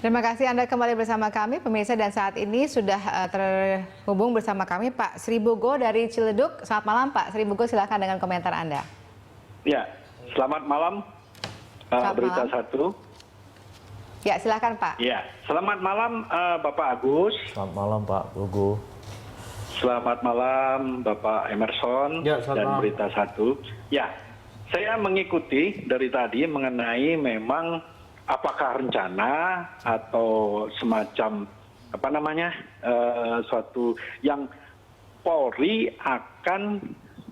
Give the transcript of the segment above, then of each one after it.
Terima kasih Anda kembali bersama kami, pemirsa, dan saat ini sudah terhubung bersama kami Pak Sri Bogo dari Ciledug. Selamat malam Pak Sri Bogo, silakan dengan komentar Anda. Ya, selamat malam, Berita Satu. Ya, silakan Pak. Ya, selamat malam Bapak Agus. Selamat malam Pak Bogo. Selamat malam Bapak Emerson Ya, dan Berita Satu. Ya, saya mengikuti dari tadi mengenai memang apakah rencana atau semacam suatu yang Polri akan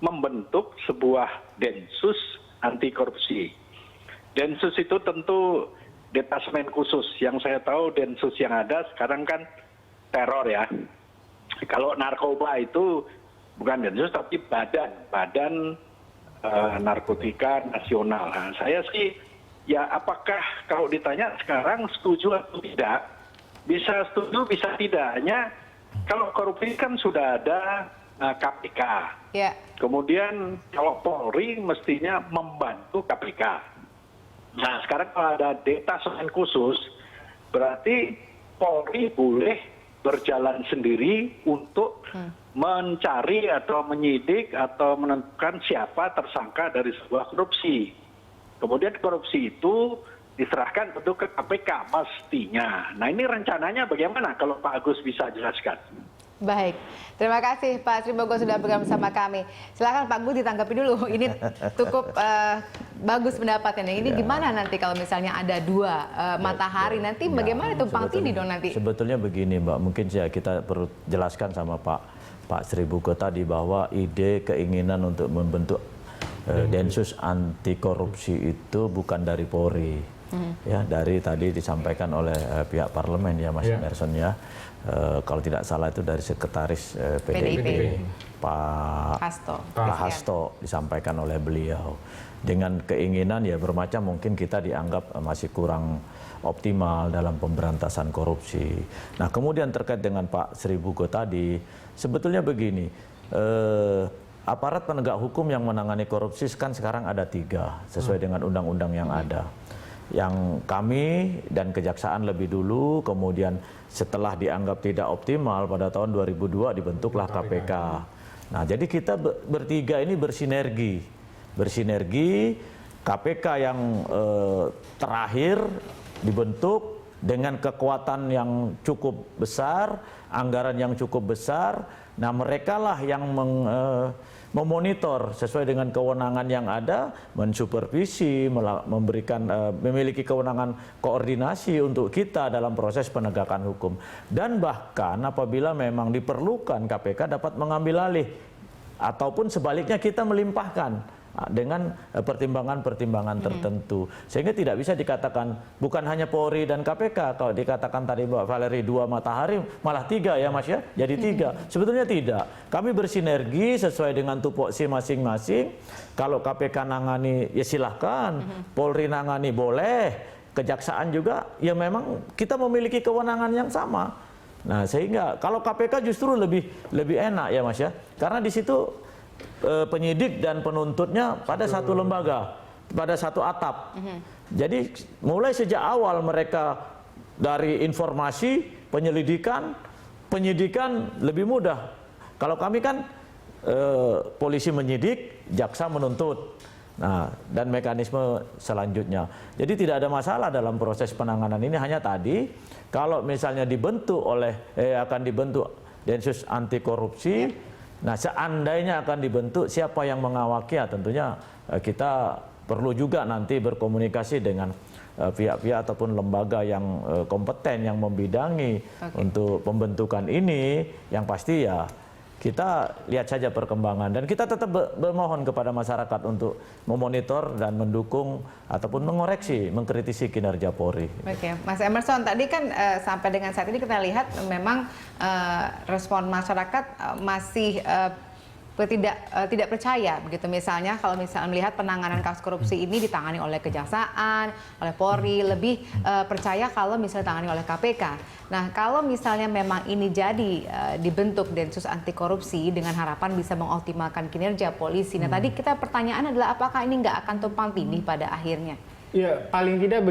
membentuk sebuah Densus anti korupsi. Densus itu tentu detasmen khusus. Yang saya tahu Densus yang ada sekarang kan teror ya. Kalau narkoba itu bukan Densus tapi badan narkotika nasional. Nah, saya sih ya apakah kalau ditanya sekarang setuju atau tidak, bisa setuju bisa tidak. Hanya kalau korupsi kan sudah ada KPK. Ya. Kemudian kalau Polri mestinya membantu KPK. Nah sekarang kalau ada detasemen khusus, berarti Polri boleh berjalan sendiri untuk mencari atau menyidik atau menentukan siapa tersangka dari sebuah korupsi. Kemudian korupsi itu diserahkan tentu ke KPK mestinya. Nah ini rencananya bagaimana kalau Pak Agus bisa jelaskan? Baik, terima kasih Pak Sri Bogo sudah bergabung bersama kami. Silakan Pak Gu ditanggapi dulu. Ini cukup bagus pendapatnya. Ini gimana nanti kalau misalnya ada dua matahari nanti bagaimana tumpang tindih dong nanti? Sebetulnya begini Mbak, mungkin kita perlu jelaskan sama Pak Sri Bogo tadi bahwa ide keinginan untuk membentuk Densus anti korupsi itu bukan dari Polri, ya dari tadi disampaikan oleh pihak parlemen ya Mas Emerson ya. Kalau tidak salah itu dari sekretaris PDIP Pak Hasto disampaikan oleh beliau dengan keinginan ya bermacam, mungkin kita dianggap masih kurang optimal dalam pemberantasan korupsi. Nah kemudian terkait dengan Pak Sri Bogo tadi, sebetulnya begini, aparat penegak hukum yang menangani korupsi kan sekarang ada 3 sesuai dengan undang-undang yang ada. Yang kami dan Kejaksaan lebih dulu, kemudian setelah dianggap tidak optimal pada tahun 2002 dibentuklah KPK. Nah jadi kita bertiga ini bersinergi. KPK yang terakhir dibentuk dengan kekuatan yang cukup besar, anggaran yang cukup besar. Nah mereka lah yang memonitor sesuai dengan kewenangan yang ada, mensupervisi, memiliki kewenangan koordinasi untuk kita dalam proses penegakan hukum. Dan bahkan apabila memang diperlukan KPK dapat mengambil alih ataupun sebaliknya kita melimpahkan dengan pertimbangan-pertimbangan tertentu. Sehingga tidak bisa dikatakan bukan hanya Polri dan KPK. Kalau dikatakan tadi Mbak Valerie 2 matahari, malah 3 ya Mas ya, jadi 3. Sebetulnya tidak. Kami bersinergi sesuai dengan tupoksi masing-masing. Kalau KPK nangani ya silahkan, Polri nangani boleh, Kejaksaan juga, ya memang kita memiliki kewenangan yang sama. Nah sehingga kalau KPK justru lebih enak ya Mas ya, karena di situ penyidik dan penuntutnya pada satu lembaga, pada satu atap. Jadi mulai sejak awal mereka dari informasi, penyidikan lebih mudah. Kalau kami kan polisi menyidik, jaksa menuntut. Nah, dan mekanisme selanjutnya. Jadi tidak ada masalah dalam proses penanganan ini, hanya tadi kalau misalnya akan dibentuk Densus anti korupsi. Nah seandainya akan dibentuk, siapa yang mengawaki ya tentunya kita perlu juga nanti berkomunikasi dengan pihak-pihak ataupun lembaga yang kompeten yang membidangi untuk pembentukan ini. Yang pasti ya kita lihat saja perkembangan dan kita tetap bermohon kepada masyarakat untuk memonitor dan mendukung ataupun mengoreksi, mengkritisi kinerja Polri. Oke, Mas Emerson, tadi kan sampai dengan saat ini kita lihat memang respon masyarakat masih tidak percaya begitu. Misalnya kalau misalnya melihat penanganan kasus korupsi ini ditangani oleh Kejaksaan, oleh Polri, lebih percaya kalau misalnya ditangani oleh KPK. Nah kalau misalnya memang ini jadi dibentuk Densus anti korupsi dengan harapan bisa mengoptimalkan kinerja polisi. Nah tadi pertanyaan adalah apakah ini nggak akan tumpang tindih pada akhirnya? Ya paling tidak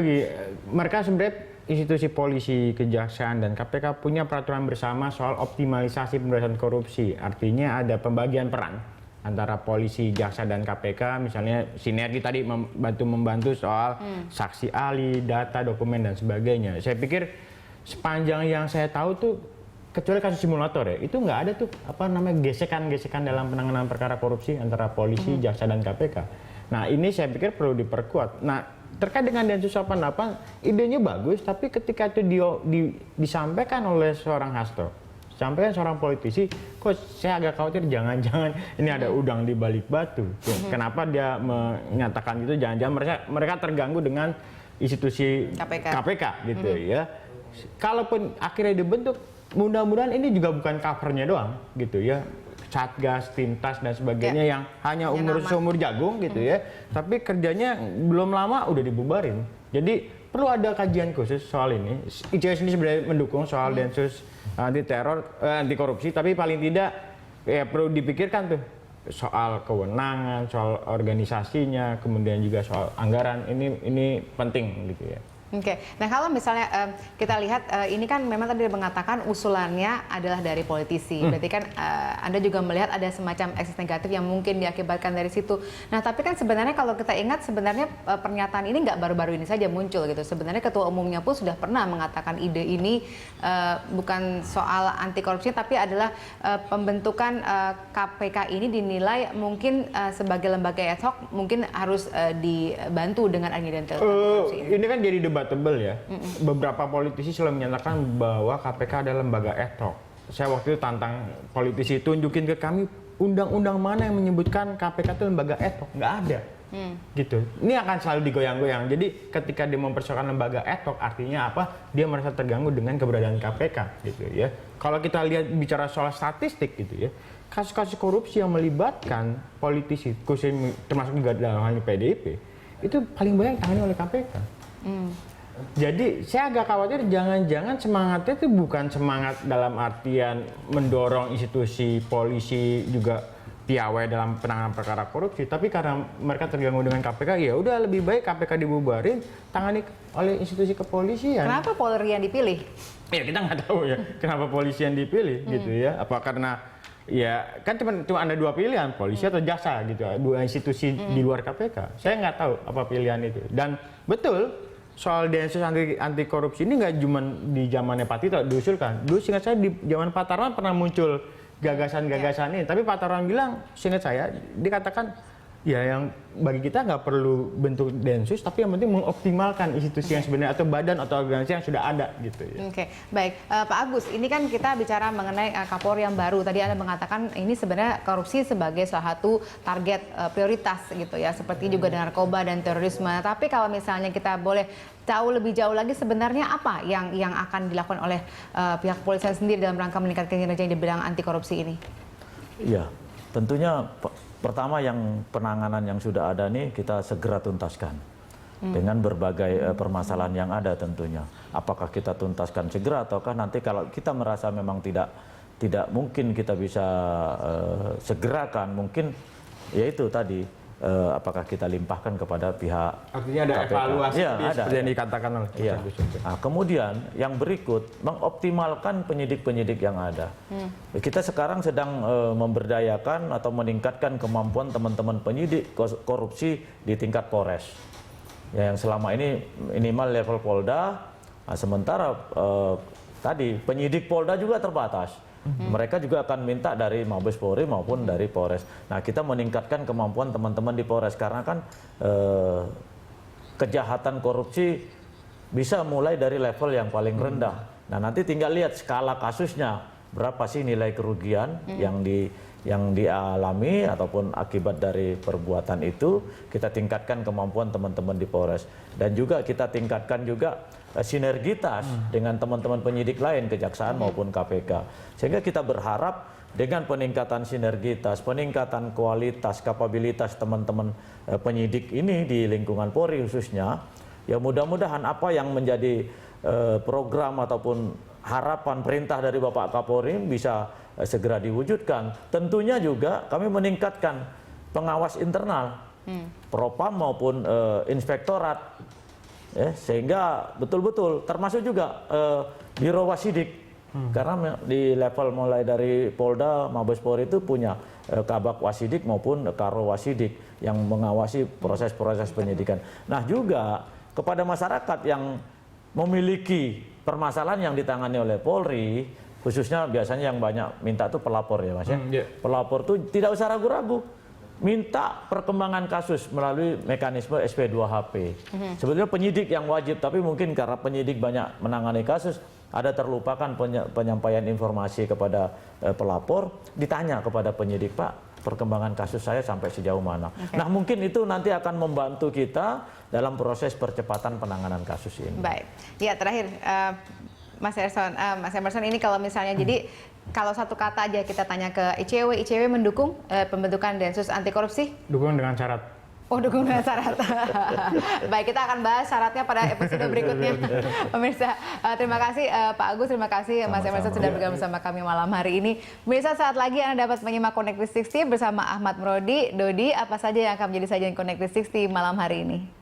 mereka sebenarnya institusi polisi, kejaksaan, dan KPK punya peraturan bersama soal optimalisasi pemberantasan korupsi. Artinya ada pembagian peran antara polisi, jaksa, dan KPK. Misalnya sinergi tadi membantu soal saksi ahli, data, dokumen, dan sebagainya. Saya pikir sepanjang yang saya tahu tuh, kecuali kasus simulator ya, itu nggak ada tuh gesekan-gesekan dalam penanganan perkara korupsi antara polisi, jaksa, dan KPK. Nah ini saya pikir perlu diperkuat. Nah terkait dengan Densus 88, idenya bagus, tapi ketika itu disampaikan oleh seorang Hasto, sampaikan seorang politisi, kok saya agak khawatir jangan-jangan ini ada udang di balik batu. Kenapa dia menyatakan itu? Jangan-jangan mereka terganggu dengan institusi KPK gitu ya. Kalaupun akhirnya dibentuk, mudah-mudahan ini juga bukan covernya doang gitu ya. Satgas, Timtas, dan sebagainya yang hanya seumur jagung gitu ya. Tapi kerjanya belum lama udah dibubarin. Jadi perlu ada kajian khusus soal ini. ICW ini sebenarnya mendukung soal Densus anti korupsi, tapi paling tidak ya perlu dipikirkan tuh soal kewenangan, soal organisasinya, kemudian juga soal anggaran. Ini penting gitu ya. Oke, nah kalau misalnya kita lihat ini kan memang tadi mengatakan usulannya adalah dari politisi, berarti kan Anda juga melihat ada semacam ekses negatif yang mungkin diakibatkan dari situ. Nah tapi kan sebenarnya kalau kita ingat sebenarnya pernyataan ini nggak baru-baru ini saja muncul gitu. Sebenarnya ketua umumnya pun sudah pernah mengatakan ide ini bukan soal anti korupsi tapi adalah pembentukan KPK ini dinilai mungkin sebagai lembaga ad hoc mungkin harus dibantu dengan anti korupsi ini. Ini kan jadi debatable ya. Beberapa politisi selalu menyatakan bahwa KPK adalah lembaga ad hoc. Saya waktu itu tantang politisi, tunjukin ke kami undang-undang mana yang menyebutkan KPK itu lembaga ad hoc. Nggak ada. Gitu. Ini akan selalu digoyang-goyang. Jadi ketika dia mempersoalkan lembaga ad hoc, artinya apa? Dia merasa terganggu dengan keberadaan KPK gitu ya. Kalau kita lihat bicara soal statistik gitu ya, kasus-kasus korupsi yang melibatkan politisi, khususnya termasuk juga dalam hal ini PDIP, itu paling banyak ditangani oleh KPK. Jadi saya agak khawatir jangan-jangan semangatnya itu bukan semangat dalam artian mendorong institusi polisi juga piawai dalam penanganan perkara korupsi, tapi karena mereka terganggu dengan KPK, ya udah lebih baik KPK dibubarin, tangani oleh institusi kepolisian. Kenapa Polri yang dipilih? Ya kita nggak tahu ya kenapa polisi yang dipilih gitu ya. Apa karena ya kan cuma ada dua pilihan, polisi atau jaksa gitu, dua institusi di luar KPK. Saya nggak tahu apa pilihan itu. Dan betul soal Densus anti korupsi ini nggak cuma di zamannya Pak Tito diusulkan. Dulu seingat saya di zaman Pak Tarwan pernah muncul gagasan-gagasan ini. Tapi Pak Tarwan bilang, seingat saya dikatakan ya yang bagi kita nggak perlu bentuk Densus, tapi yang penting mengoptimalkan institusi yang sebenarnya atau badan atau organisasi yang sudah ada gitu ya. Oke, baik. Pak Agus, ini kan kita bicara mengenai Kapolri yang baru. Tadi Anda mengatakan ini sebenarnya korupsi sebagai salah satu target prioritas gitu ya, seperti juga dengan narkoba dan terorisme. Tapi kalau misalnya kita boleh tahu lebih jauh lagi sebenarnya apa yang akan dilakukan oleh pihak kepolisian sendiri dalam rangka meningkatkan kinerja di bidang anti korupsi ini? Iya, tentunya pertama yang penanganan yang sudah ada nih kita segera tuntaskan dengan berbagai permasalahan yang ada tentunya. Apakah kita tuntaskan segera ataukah nanti kalau kita merasa memang tidak mungkin kita bisa segerakan, mungkin ya itu tadi apakah kita limpahkan kepada pihak artinya ada KPK. evaluasi ya, ada, seperti yang dikatakan oleh ya. Nah, kemudian yang berikut mengoptimalkan penyidik-penyidik yang ada. Kita sekarang sedang memberdayakan atau meningkatkan kemampuan teman-teman penyidik korupsi di tingkat Polres. Ya, yang selama ini minimal level Polda. Nah, sementara tadi penyidik Polda juga terbatas. Mereka juga akan minta dari Mabes Polri maupun dari Polres. Nah, kita meningkatkan kemampuan teman-teman di Polres karena kan kejahatan korupsi bisa mulai dari level yang paling rendah. Nah, nanti tinggal lihat skala kasusnya berapa sih nilai kerugian yang dialami ataupun akibat dari perbuatan itu. Kita tingkatkan kemampuan teman-teman di Polres dan juga kita tingkatkan juga sinergitas dengan teman-teman penyidik lain, kejaksaan maupun KPK. Sehingga kita berharap dengan peningkatan sinergitas, peningkatan kualitas, kapabilitas teman-teman penyidik ini di lingkungan Polri khususnya, ya mudah-mudahan apa yang menjadi program ataupun harapan perintah dari Bapak Kapolri bisa segera diwujudkan. Tentunya juga kami meningkatkan pengawas internal, Propam maupun Inspektorat Sehingga betul-betul termasuk juga Biro Wasidik. Karena di level mulai dari Polda, Mabes Polri itu punya Kabak Wasidik maupun Karo Wasidik yang mengawasi proses-proses penyidikan. Nah juga kepada masyarakat yang memiliki permasalahan yang ditangani oleh Polri, khususnya biasanya yang banyak minta itu pelapor ya Mas ya. Pelapor tuh tidak usah ragu-ragu. Minta perkembangan kasus melalui mekanisme SP2HP. Sebetulnya penyidik yang wajib, tapi mungkin karena penyidik banyak menangani kasus, ada terlupakan penyampaian informasi kepada pelapor, ditanya kepada penyidik, Pak, perkembangan kasus saya sampai sejauh mana. Nah mungkin itu nanti akan membantu kita dalam proses percepatan penanganan kasus ini. Baik, ya terakhir Mas Emerson ini kalau misalnya jadi kalau satu kata aja kita tanya ke ICW mendukung pembentukan Densus anti korupsi? Dukung dengan syarat. Oh, dukung dengan syarat. Baik, kita akan bahas syaratnya pada episode berikutnya. Pemirsa, terima kasih Pak Agus, terima kasih Mas Emerson sudah bergabung bersama kami malam hari ini. Pemirsa, saat lagi Anda dapat menyimak Connect 360 bersama Ahmad Murodi. Dodi, apa saja yang akan menjadi sajian Connect 360 malam hari ini?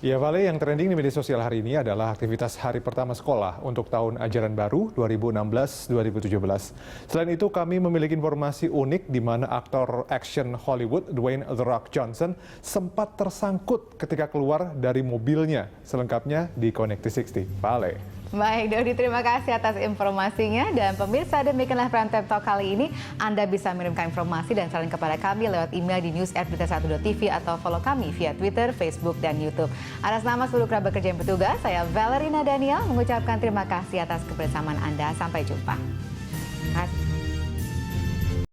Ya, Vale, yang trending di media sosial hari ini adalah aktivitas hari pertama sekolah untuk tahun ajaran baru 2016-2017. Selain itu, kami memiliki informasi unik di mana aktor action Hollywood Dwayne The Rock Johnson sempat tersangkut ketika keluar dari mobilnya. Selengkapnya di Connect 360. Vale. Baik, Dodi, terima kasih atas informasinya. Dan pemirsa, demikianlah Prime Time Talk kali ini. Anda bisa mengirimkan informasi dan saran kepada kami lewat email di news@berita1.tv atau follow kami via Twitter, Facebook, dan YouTube. Atas nama seluruh kerabat kerja yang bertugas, saya Valerina Daniel mengucapkan terima kasih atas kebersamaan Anda. Sampai jumpa. Terima kasih.